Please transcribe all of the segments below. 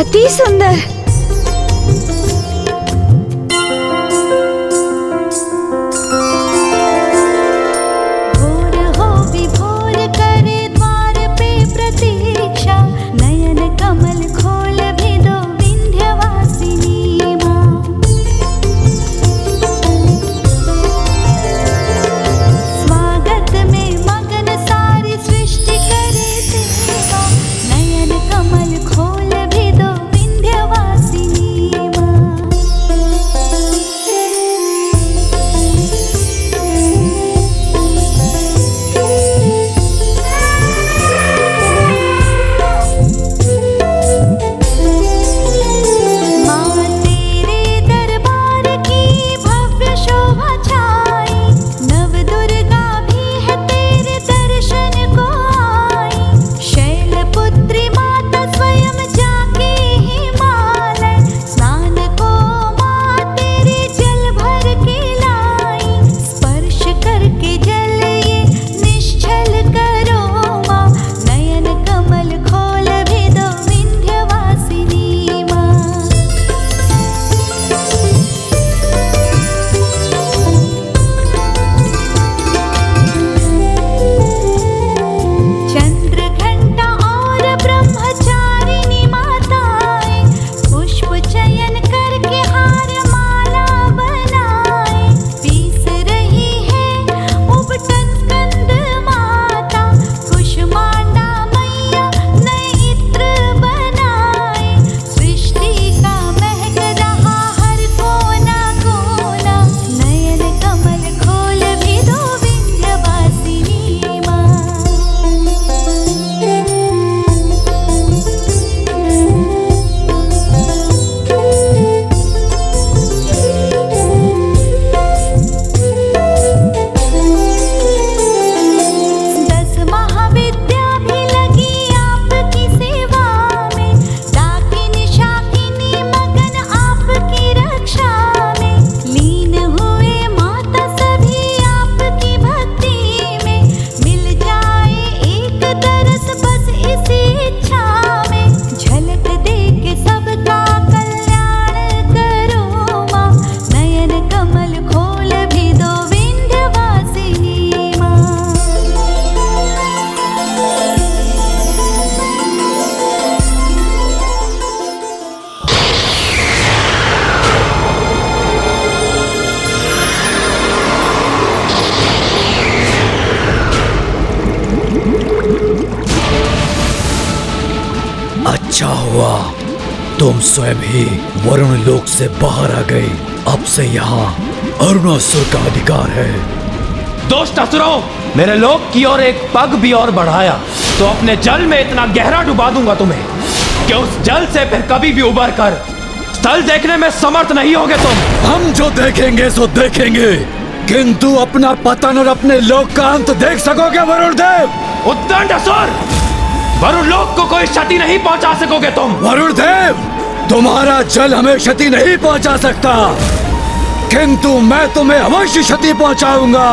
अति सुंदर। अच्छा हुआ तुम स्वयं ही वरुण लोक से बाहर आ गई। अब से यहाँ अरुणासुर का अधिकार है। दोस्त असुरों, मेरे लोक की ओर एक पग भी और बढ़ाया तो अपने जल में इतना गहरा डुबा दूंगा तुम्हें कि उस जल से फिर कभी भी उबर कर स्थल देखने में समर्थ नहीं होगे तुम। हम जो देखेंगे सो देखेंगे, किंतु अपना पतन और अपने लोक का अंत देख सकोगे वरुण देव? उद्दंड असुर, वरुण लोक को कोई क्षति नहीं पहुंचा सकोगे तुम। वरुण देव, तुम्हारा जल हमें क्षति नहीं पहुंचा सकता, किंतु मैं तुम्हें अवश्य क्षति पहुंचाऊंगा।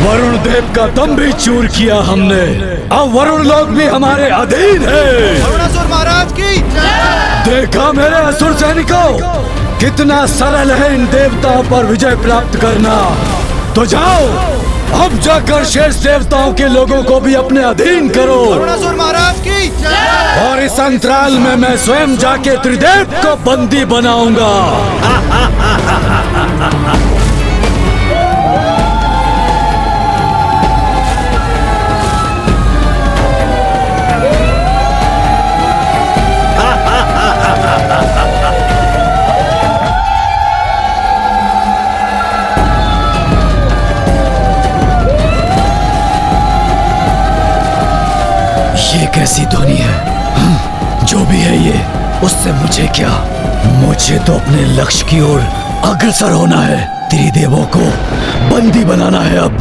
वरुण देव का दम भी चूर किया हमने। अब वरुण लोक भी हमारे अधीन है। वरुणासुर महाराज की देखा मेरे असुर सैनिकों, कितना सरल है इन देवताओं पर विजय प्राप्त करना। तो जाओ, अब जाकर शेष देवताओं के लोगों को भी अपने अधीन करो। वरुणासुर महाराज की और इस अंतराल में मैं स्वयं जाके त्रिदेव को बंदी बनाऊंगा। ये कैसी ध्वनि है? जो भी है ये, उससे मुझे क्या? मुझे तो अपने लक्ष्य की ओर अग्रसर होना है। त्रिदेवों को बंदी बनाना है अब।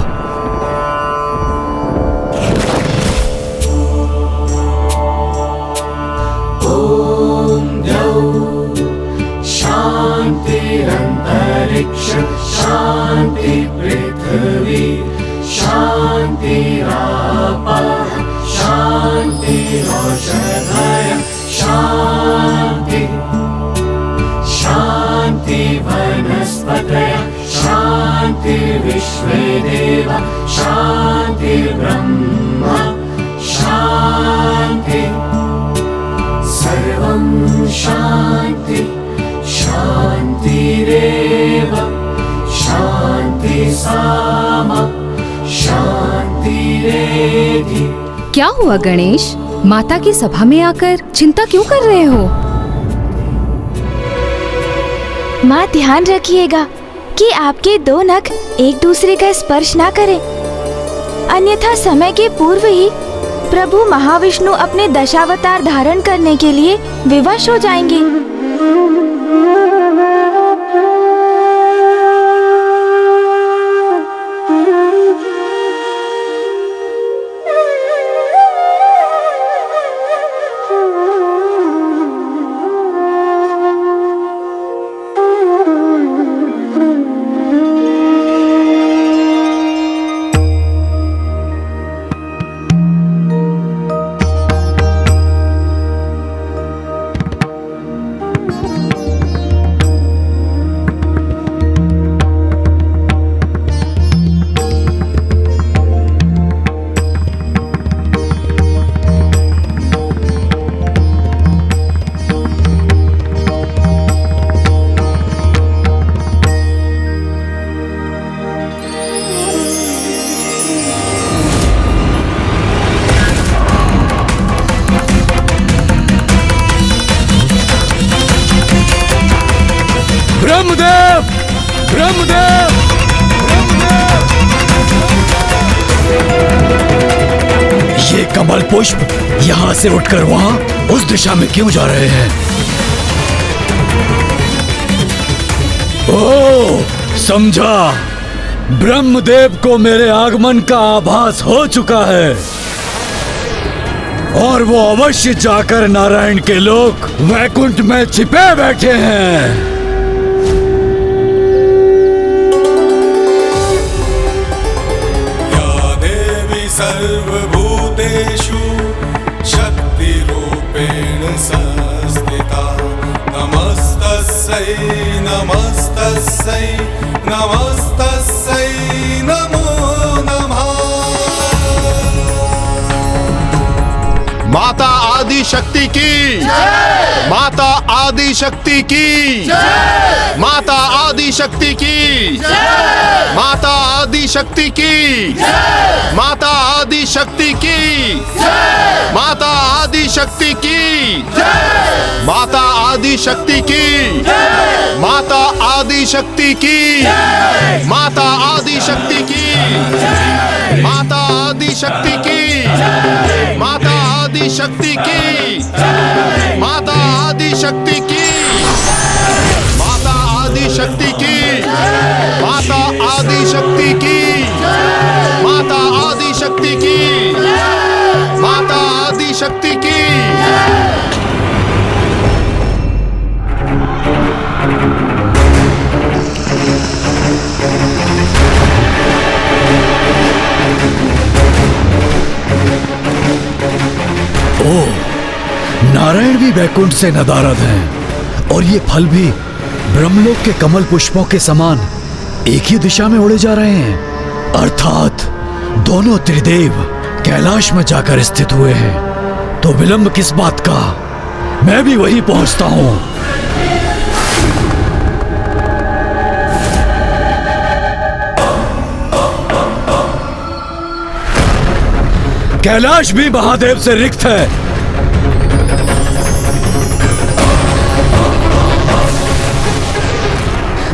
ओम द्यौः शांति अंतरिक्ष शांति पृथ्वी शांतिरापः शान्तिरौषधयः शान्ति शान्ति वनस्पतयः शान्तिर्विश्वे देवा शान्तिर्ब्रह्म शान्ति सर्वं शान्ति शान्तिरेव शान्ति सामा शान्तिरेधि। क्या हुआ गणेश? माता की सभा में आकर चिंता क्यों कर रहे हो? माँ ध्यान रखिएगा कि आपके दो नख एक दूसरे का स्पर्श ना करें, अन्यथा समय के पूर्व ही प्रभु महाविष्णु अपने दशावतार धारण करने के लिए विवश हो जाएंगे। ब्रह्मदेव, ब्रह्मदेव, ये कमल पुष्प यहाँ से उठकर वहाँ उस दिशा में क्यों जा रहे हैं? ओह, समझा। ब्रह्मदेव को मेरे आगमन का आभास हो चुका है और वो अवश्य जाकर नारायण के लोक वैकुंठ में छिपे बैठे हैं। सर्वभूतेषु शक्तिरूपेण संस्थिता नमस्तस्यै नमस्तस्यै नमस्तस्यै नमो नमः। माता आदि शक्ति की माता आदि शक्ति की माता आदि शक्ति की माता आदि शक्ति की माता आदि शक्ति की माता आदि शक्ति की माता आदि शक्ति की माता आदि शक्ति की माता आदि शक्ति की माता आदि शक्ति की माता आदि शक्ति की माता आदि शक्ति की माता आदि शक्ति की माता आदि शक्ति की माता आदि शक्ति की माता आदि शक्ति की। नारायण भी वैकुंठ से नदारद हैं और ये फल भी ब्रह्मलोक के कमल पुष्पों के समान एक ही दिशा में उड़े जा रहे हैं। अर्थात दोनों त्रिदेव कैलाश में जाकर स्थित हुए हैं। तो विलंब किस बात का? मैं भी वहीं पहुंचता हूं। कैलाश भी महादेव से रिक्त है।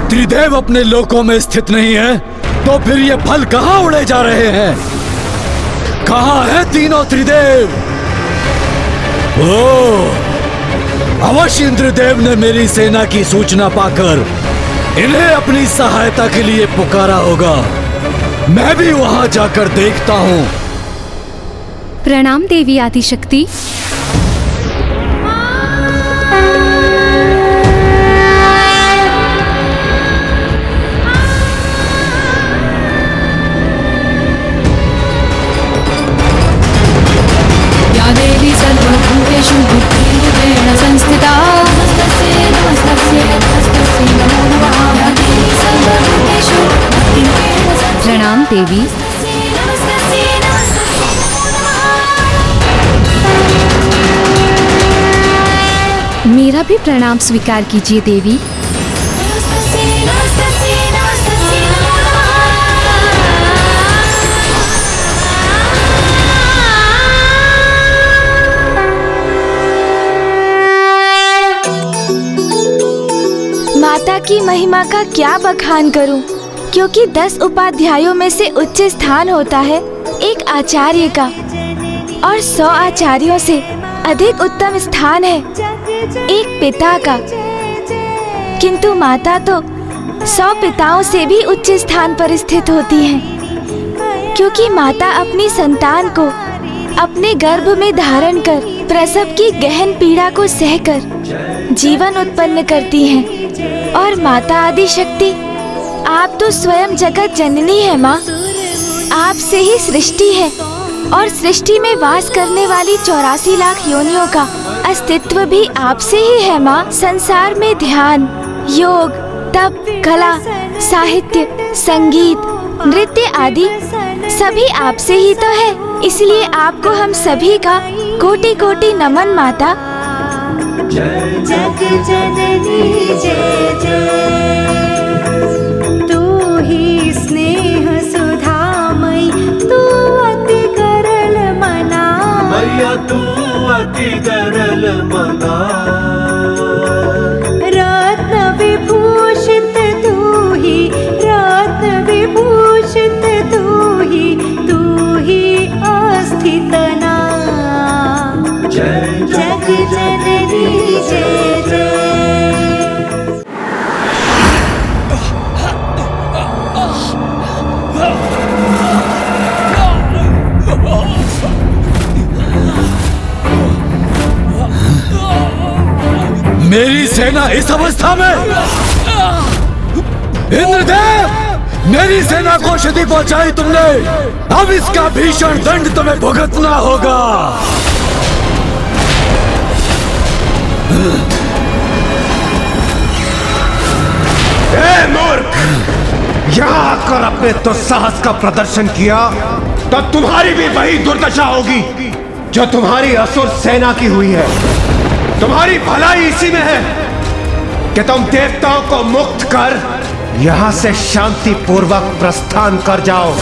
त्रिदेव अपने लोकों में स्थित नहीं है, तो फिर ये फल कहां उड़े जा रहे हैं? कहां है तीनों त्रिदेव? अवश्य इंद्रदेव ने मेरी सेना की सूचना पाकर इन्हें अपनी सहायता के लिए पुकारा होगा। मैं भी वहां जाकर देखता हूं। प्रणाम देवी आदिशक्ति। या देवी सर्वभूतेषु बुद्धिरूपेण संस्थिता नमस्तस्यै नमस्तस्यै नमस्तस्यै नमो नमः। या देवी सर्वभूतेषु बुद्धिरूपेण संस्थिता प्रणाम देवी। नमस्तस्यै नमस्तस्यै मेरा भी प्रणाम स्वीकार कीजिए देवी। नमस्तस्यै नमस्तस्यै नमस्तस्यै नमो नमः। माता की महिमा का क्या बखान करूं, क्योंकि 10 उपाध्यायों में से उच्च स्थान होता है एक आचार्य का, और 100 आचार्यों से अधिक उत्तम स्थान है एक पिता का। किंतु माता तो 100 पिताओं से भी उच्च स्थान पर स्थित होती हैं, क्योंकि माता अपनी संतान को अपने गर्भ में धारण कर प्रसव की गहन पीड़ा को सहकर जीवन उत्पन्न करती हैं। और माता आदि शक्ति, आप तो स्वयं जगत जननी है माँ। आप से ही सृष्टि है, और सृष्टि में वास करने वाली 84 लाख योनियों का अस्तित्व भी आपसे ही है माँ। संसार में ध्यान, योग, तप, कला, साहित्य, संगीत, नृत्य आदि सभी आपसे ही तो है। इसलिए आपको हम सभी का कोटि कोटि नमन माता। जग जननी जय जय, तू ही स्नेह सुधामयी, तू अति गरल मना। मैया तू अति गरल मना। रत्न विभूषित तू ही, रत्न विभूषित तू ही अस्थित ना। जग जननी जय जय। मेरी सेना इस अवस्था में? इंद्रदेव, मेरी सेना को क्षति पहुंचाई तुमने, अब इसका भीषण दंड तुम्हें भुगतना होगा। ए मूर्ख, यहाँ आकर अपने दुस्साहस का प्रदर्शन किया तो तुम्हारी भी वही दुर्दशा होगी जो तुम्हारी असुर सेना की हुई है। तुम्हारी भलाई इसी में है कि तुम देवताओं को मुक्त कर यहाँ से शांति पूर्वक प्रस्थान कर जाओ।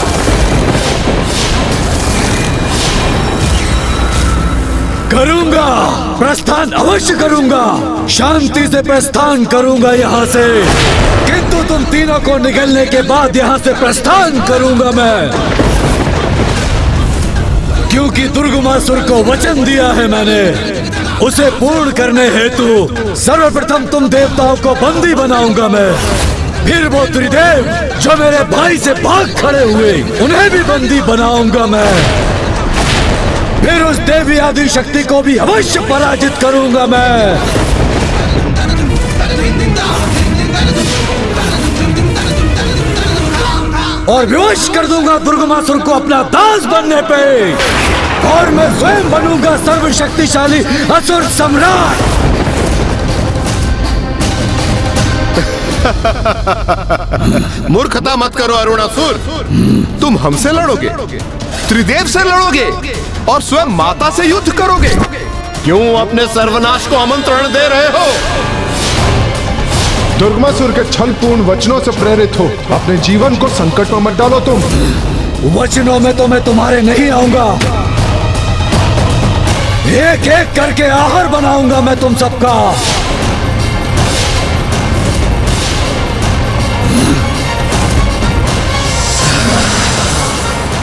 करूंगा, प्रस्थान अवश्य करूंगा, शांति से प्रस्थान करूंगा यहाँ से। किंतु तुम तीनों को निकलने के बाद यहाँ से प्रस्थान करूंगा मैं, क्योंकि दुर्गमासुर को वचन दिया है मैंने। उसे पूर्ण करने हेतु सर्वप्रथम तुम देवताओं को बंदी बनाऊंगा मैं। फिर वो त्रिदेव जो मेरे भाई से भाग खड़े हुए, उन्हें भी बंदी बनाऊंगा मैं। फिर उस देवी आदि शक्ति को भी अवश्य पराजित करूंगा मैं। और विवश कर दूंगा दुर्गमासुर को अपना दास बनने पे, और मैं स्वयं बनूंगा सर्वशक्तिशाली असुर सम्राट। मूर्खता मत करो अरुणासुर, तुम हमसे लड़ोगे, त्रिदेव से लड़ोगे और स्वयं माता से युद्ध करोगे। क्यों अपने सर्वनाश को आमंत्रण दे रहे हो? दुर्गमासुर के छलपूर्ण वचनों से प्रेरित हो अपने जीवन को संकट में मत डालो तुम। वचनों में तो मैं तुम्हारे नहीं आऊंगा, एक एक करके आहार बनाऊंगा मैं तुम सबका।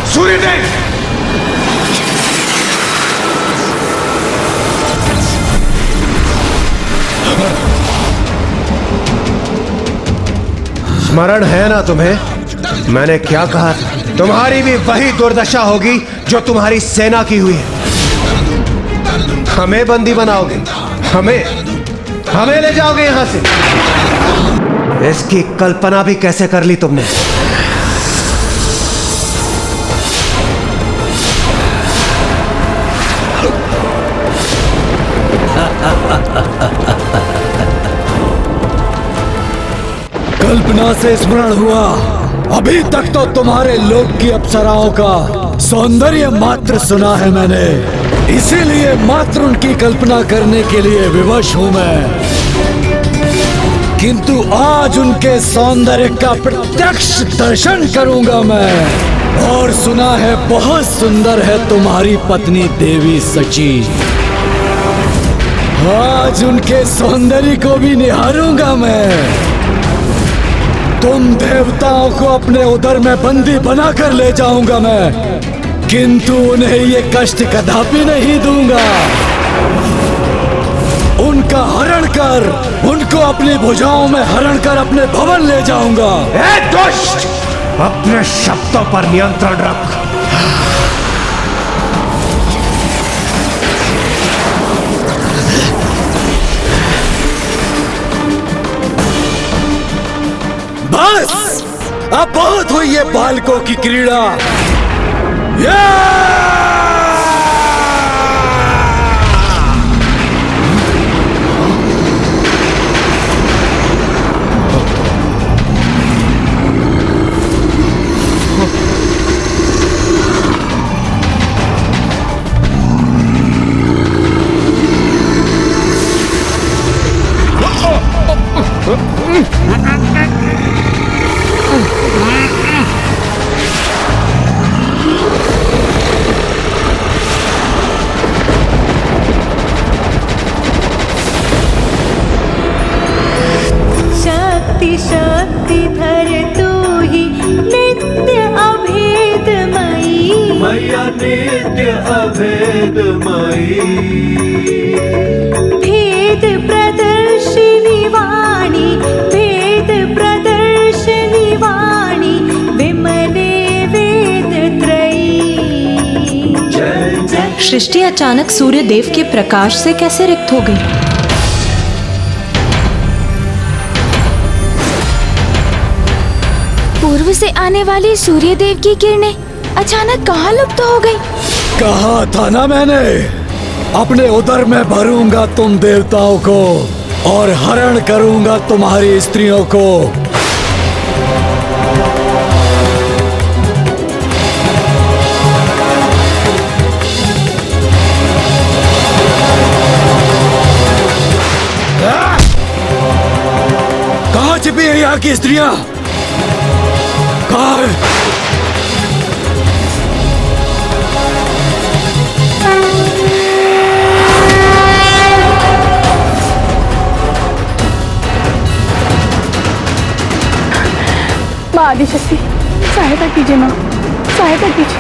सूर्यदेव, स्मरण है ना तुम्हें? मैंने क्या कहा था? तुम्हारी भी वही दुर्दशा होगी जो तुम्हारी सेना की हुई है। हमें बंदी बनाओगे, हमें ले जाओगे यहां से। इसकी कल्पना भी कैसे कर ली तुमने? कल्पना से स्मरण हुआ, अभी तक तो तुम्हारे लोक की अप्सराओं का सौंदर्य मात्र सुना है मैंने, इसीलिए मात्र उनकी कल्पना करने के लिए विवश हूं मैं। किंतु आज उनके सौंदर्य का प्रत्यक्ष दर्शन करूंगा मैं। और सुना है बहुत सुंदर है तुम्हारी पत्नी देवी सची। आज उनके सौंदर्य को भी निहारूंगा मैं। तुम देवताओं को अपने उदर में बंदी बनाकर ले जाऊंगा मैं, किंतु उन्हें ये कष्ट कदापि नहीं दूंगा। उनका हरण कर, उनको अपनी भुजाओं में हरण कर अपने भवन ले जाऊंगा। ए दुष्ट, अपने शब्दों पर नियंत्रण रख। बस, अब बहुत हुई ये बालकों की क्रीड़ा। शक्तिधर तू ही नित्य अभेदमयी, मैया नित्य अभेदमयी। भेद प्रदर्शिनी वाणी, भेद प्रदर्शिनी वाणी, विमले वेद त्रयी। जय जय। सृष्टि अचानक सूर्य देव के प्रकाश से कैसे रिक्त हो गई? पूर्व से आने वाली सूर्य देव की किरणें अचानक कहाँ लुप्त हो गई? कहा था ना मैंने, अपने उदर में भरूंगा तुम देवताओं को और हरण करूंगा तुम्हारी स्त्रियों को। कहाँ छिपी है यहाँ की स्त्रियां? कहाँ है? माँ आदिशक्ति, सहायता कीजिए माँ, सहायता कीजिए।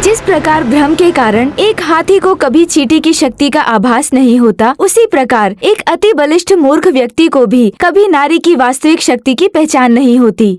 जिस प्रकार भ्रम के कारण एक हाथी को कभी चींटी की शक्ति का आभास नहीं होता, उसी प्रकार एक अति बलिष्ठ मूर्ख व्यक्ति को भी कभी नारी की वास्तविक शक्ति की पहचान नहीं होती।